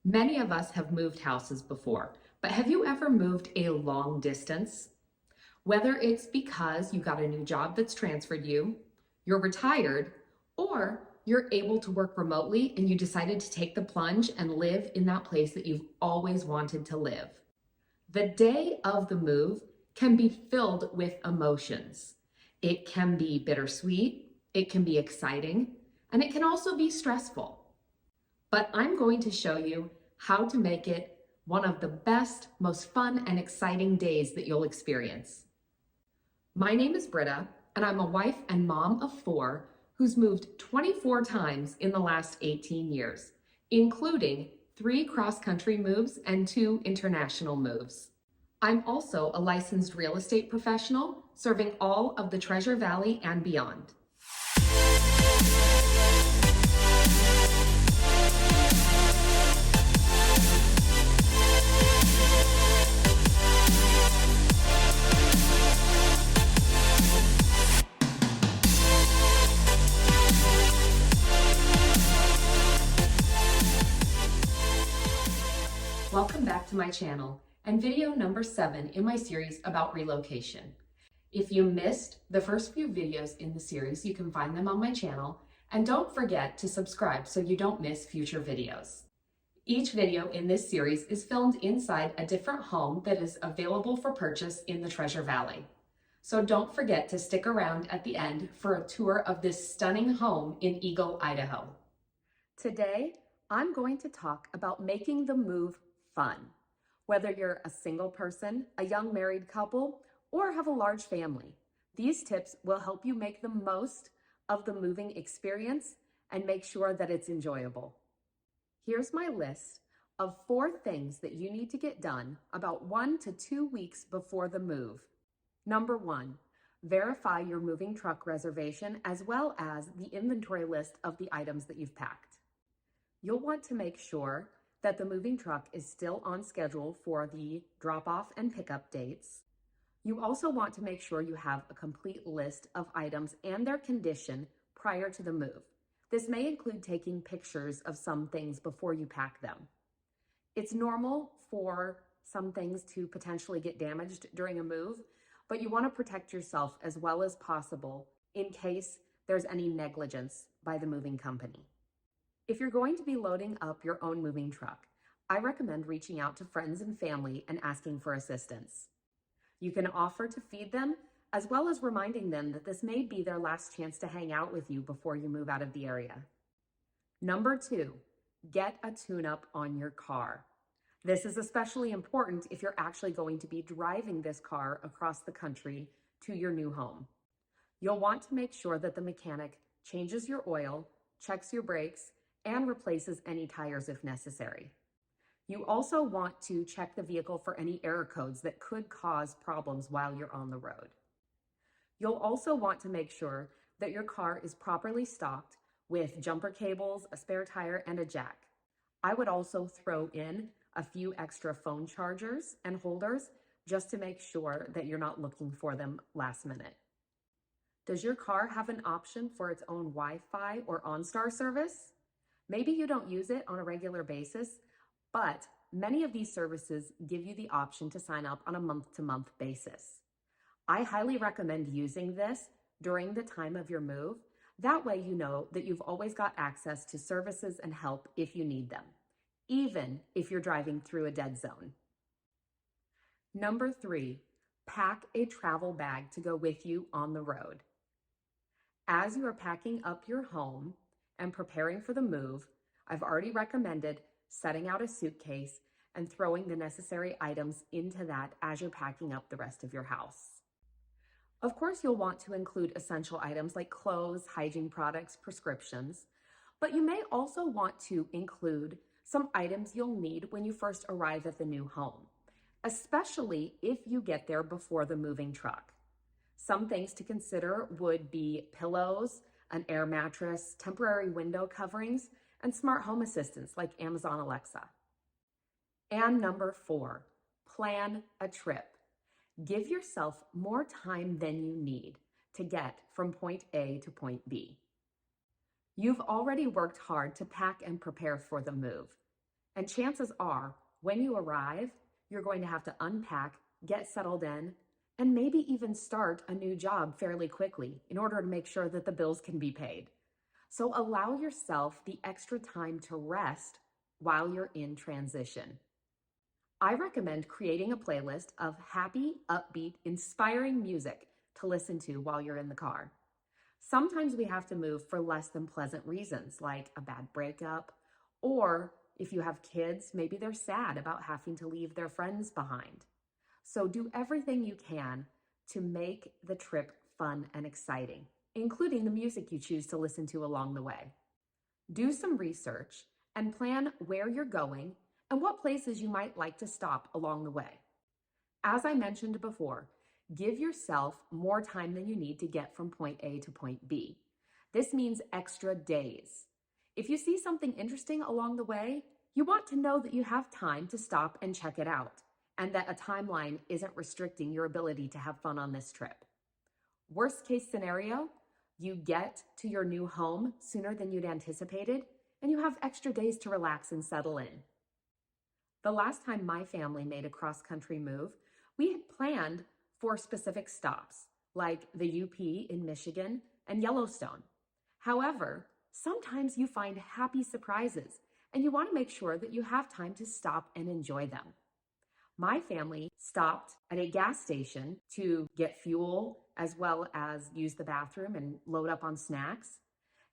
Many of us have moved houses before, but have you ever moved a long distance? Whether it's because you got a new job that's transferred you, you're retired, or you're able to work remotely and you decided to take the plunge and live in that place that you've always wanted to live. The day of the move can be filled with emotions. It can be bittersweet, it can be exciting, and it can also be stressful. But I'm going to show you how to make it one of the best, most fun and exciting days that you'll experience. My name is Britta, and I'm a wife and mom of 4 who's moved 24 times in the last 18 years, including 3 cross-country moves and 2 international moves. I'm also a licensed real estate professional serving all of the Treasure Valley and beyond. Welcome back to my channel and video number 7 in my series about relocation. If you missed the first few videos in the series, you can find them on my channel, and don't forget to subscribe so you don't miss future videos. Each video in this series is filmed inside a different home that is available for purchase in the Treasure Valley. So don't forget to stick around at the end for a tour of this stunning home in Eagle, Idaho. Today, I'm going to talk about making the move fun. Whether you're a single person, a young married couple, or have a large family, these tips will help you make the most of the moving experience and make sure that it's enjoyable. Here's my list of 4 things that you need to get done about 1 to 2 weeks before the move. Number 1, verify your moving truck reservation as well as the inventory list of the items that you've packed. You'll want to make sure that the moving truck is still on schedule for the drop-off and pickup dates. You also want to make sure you have a complete list of items and their condition prior to the move. This may include taking pictures of some things before you pack them. It's normal for some things to potentially get damaged during a move, but you want to protect yourself as well as possible in case there's any negligence by the moving company. If you're going to be loading up your own moving truck, I recommend reaching out to friends and family and asking for assistance. You can offer to feed them, as well as reminding them that this may be their last chance to hang out with you before you move out of the area. Number 2, get a tune-up on your car. This is especially important if you're actually going to be driving this car across the country to your new home. You'll want to make sure that the mechanic changes your oil, checks your brakes, and replaces any tires if necessary. You also want to check the vehicle for any error codes that could cause problems while you're on the road. You'll also want to make sure that your car is properly stocked with jumper cables, a spare tire, and a jack. I would also throw in a few extra phone chargers and holders just to make sure that you're not looking for them last minute. Does your car have an option for its own Wi-Fi or OnStar service? Maybe you don't use it on a regular basis, but many of these services give you the option to sign up on a month-to-month basis. I highly recommend using this during the time of your move. That way you know that you've always got access to services and help if you need them, even if you're driving through a dead zone. Number 3, pack a travel bag to go with you on the road. As you are packing up your home and preparing for the move, I've already recommended setting out a suitcase and throwing the necessary items into that as you're packing up the rest of your house. Of course, you'll want to include essential items like clothes, hygiene products, prescriptions, but you may also want to include some items you'll need when you first arrive at the new home, especially if you get there before the moving truck. Some things to consider would be pillows, an air mattress, temporary window coverings, and smart home assistants like Amazon Alexa. And number 4, plan a trip. Give yourself more time than you need to get from point A to point B. You've already worked hard to pack and prepare for the move. And chances are, when you arrive, you're going to have to unpack, get settled in, and maybe even start a new job fairly quickly in order to make sure that the bills can be paid. So allow yourself the extra time to rest while you're in transition. I recommend creating a playlist of happy, upbeat, inspiring music to listen to while you're in the car. Sometimes we have to move for less than pleasant reasons, like a bad breakup, or if you have kids, maybe they're sad about having to leave their friends behind. So do everything you can to make the trip fun and exciting, including the music you choose to listen to along the way. Do some research and plan where you're going and what places you might like to stop along the way. As I mentioned before, give yourself more time than you need to get from point A to point B. This means extra days. If you see something interesting along the way, you want to know that you have time to stop and check it out, and that a timeline isn't restricting your ability to have fun on this trip. Worst case scenario, you get to your new home sooner than you'd anticipated, and you have extra days to relax and settle in. The last time my family made a cross-country move, we had planned for specific stops, like the UP in Michigan and Yellowstone. However, sometimes you find happy surprises, and you want to make sure that you have time to stop and enjoy them. My family stopped at a gas station to get fuel as well as use the bathroom and load up on snacks.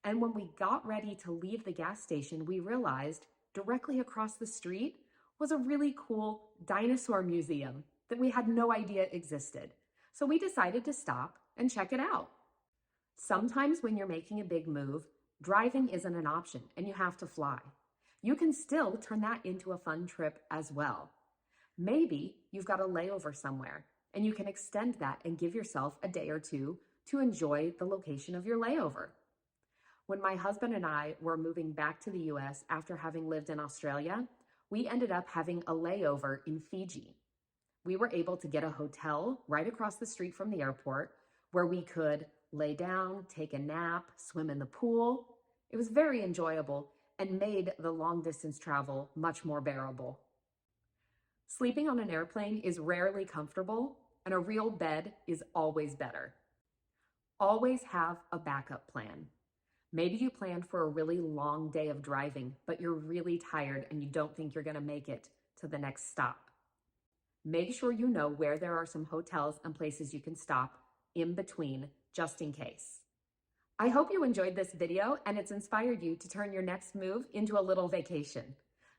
And when we got ready to leave the gas station, we realized directly across the street was a really cool dinosaur museum that we had no idea existed. So we decided to stop and check it out. Sometimes when you're making a big move, driving isn't an option and you have to fly. You can still turn that into a fun trip as well. Maybe you've got a layover somewhere and you can extend that and give yourself a day or two to enjoy the location of your layover. When my husband and I were moving back to the US after having lived in Australia, we ended up having a layover in Fiji. We were able to get a hotel right across the street from the airport where we could lay down, take a nap, swim in the pool. It was very enjoyable and made the long distance travel much more bearable. Sleeping on an airplane is rarely comfortable, and a real bed is always better. Always have a backup plan. Maybe you planned for a really long day of driving, but you're really tired and you don't think you're going to make it to the next stop. Make sure you know where there are some hotels and places you can stop in between, just in case. I hope you enjoyed this video and it's inspired you to turn your next move into a little vacation.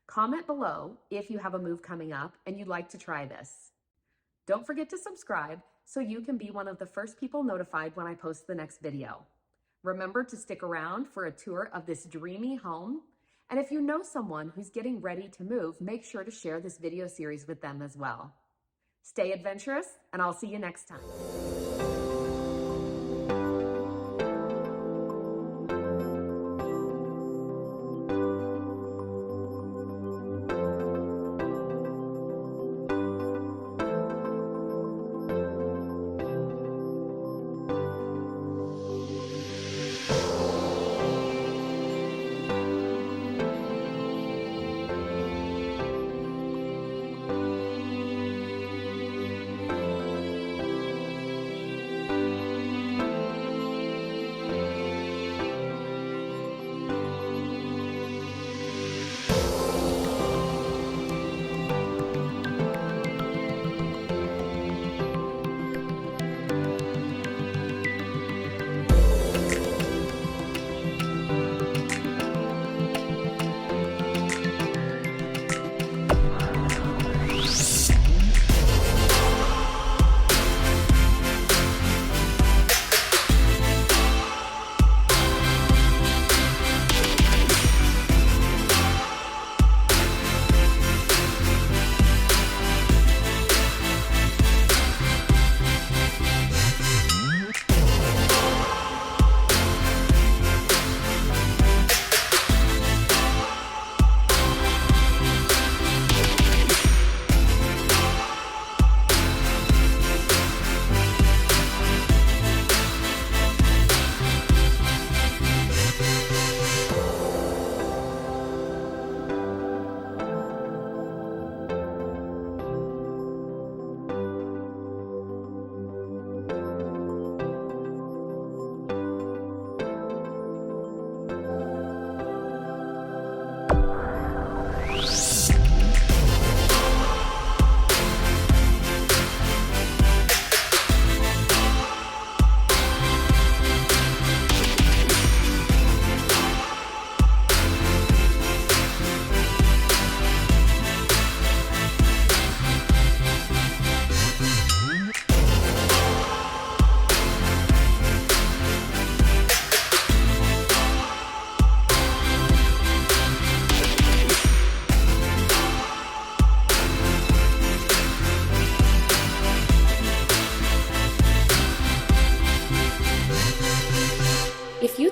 Comment below if you have a move coming up and you'd like to try this. Don't forget to subscribe so you can be one of the first people notified when I post the next video. Remember to stick around for a tour of this dreamy home. And if you know someone who's getting ready to move, make sure to share this video series with them as well. Stay adventurous, and I'll see you next time.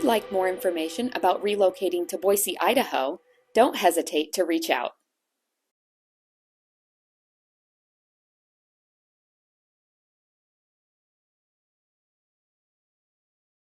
like more information about relocating to Boise, Idaho, don't hesitate to reach out.